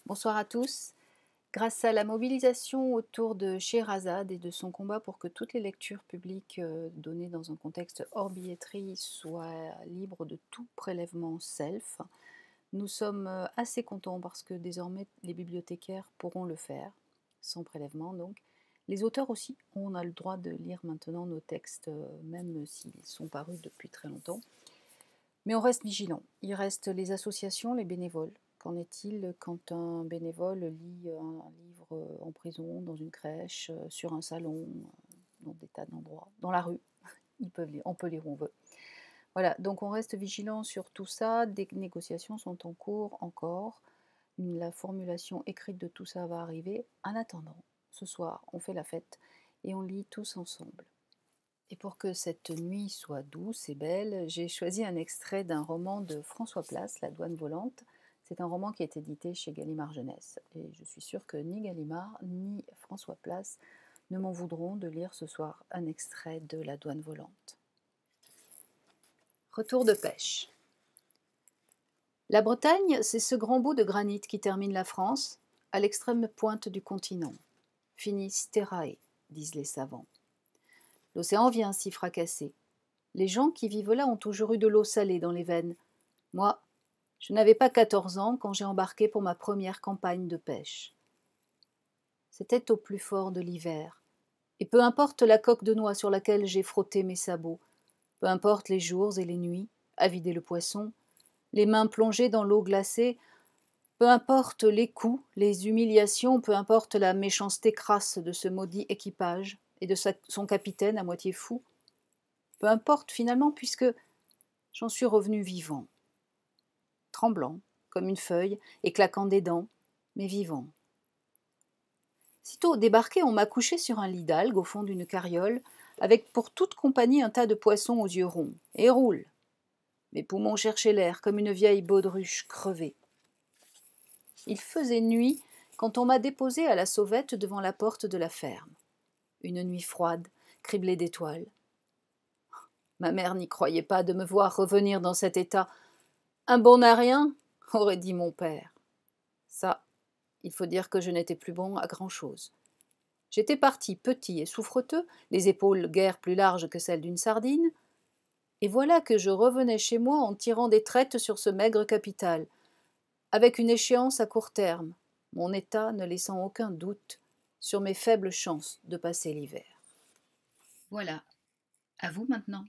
Bonsoir à tous. Grâce à la mobilisation autour de Scheherazade et de son combat pour que toutes les lectures publiques données dans un contexte hors billetterie soient libres de tout prélèvement self, nous sommes assez contents parce que désormais les bibliothécaires pourront le faire, sans prélèvement donc. Les auteurs aussi, on a le droit de lire maintenant nos textes, même s'ils sont parus depuis très longtemps. Mais on reste vigilant. Il reste les associations, les bénévoles. Qu'en est-il quand un bénévole lit un livre en prison, dans une crèche, sur un salon, dans des tas d'endroits, dans la rue? On peut lire où on veut. Voilà, donc on reste vigilant sur tout ça. Des négociations sont en cours encore. La formulation écrite de tout ça va arriver. En attendant, ce soir, on fait la fête et on lit tous ensemble. Et pour que cette nuit soit douce et belle, j'ai choisi un extrait d'un roman de François Place, La Douane volante. C'est un roman qui est édité chez Gallimard Jeunesse. Et je suis sûre que ni Gallimard ni François Place ne m'en voudront de lire ce soir un extrait de La Douane volante. Retour de pêche. La Bretagne, c'est ce grand bout de granit qui termine la France, à l'extrême pointe du continent. Finis terrae, disent les savants. L'océan vient s'y fracasser. Les gens qui vivent là ont toujours eu de l'eau salée dans les veines. Moi, je n'avais pas 14 ans quand j'ai embarqué pour ma première campagne de pêche. C'était au plus fort de l'hiver. Et peu importe la coque de noix sur laquelle j'ai frotté mes sabots, peu importe les jours et les nuits, à vider le poisson, les mains plongées dans l'eau glacée, peu importe les coups, les humiliations, peu importe la méchanceté crasse de ce maudit équipage et de son capitaine à moitié fou, peu importe finalement puisque j'en suis revenu vivant, tremblant comme une feuille et claquant des dents, mais vivant. Sitôt débarqué, on m'a couché sur un lit d'algues au fond d'une carriole, avec pour toute compagnie un tas de poissons aux yeux ronds. Et roule. Mes poumons cherchaient l'air comme une vieille baudruche crevée. Il faisait nuit quand on m'a déposé à la sauvette devant la porte de la ferme. Une nuit froide, criblée d'étoiles. Ma mère n'y croyait pas de me voir revenir dans cet état. Un bon à rien, aurait dit mon père. Ça, il faut dire que je n'étais plus bon à grand-chose. J'étais parti petit et souffreteux, les épaules guère plus larges que celles d'une sardine, et voilà que je revenais chez moi en tirant des traites sur ce maigre capital, avec une échéance à court terme, mon état ne laissant aucun doute sur mes faibles chances de passer l'hiver. Voilà, à vous maintenant.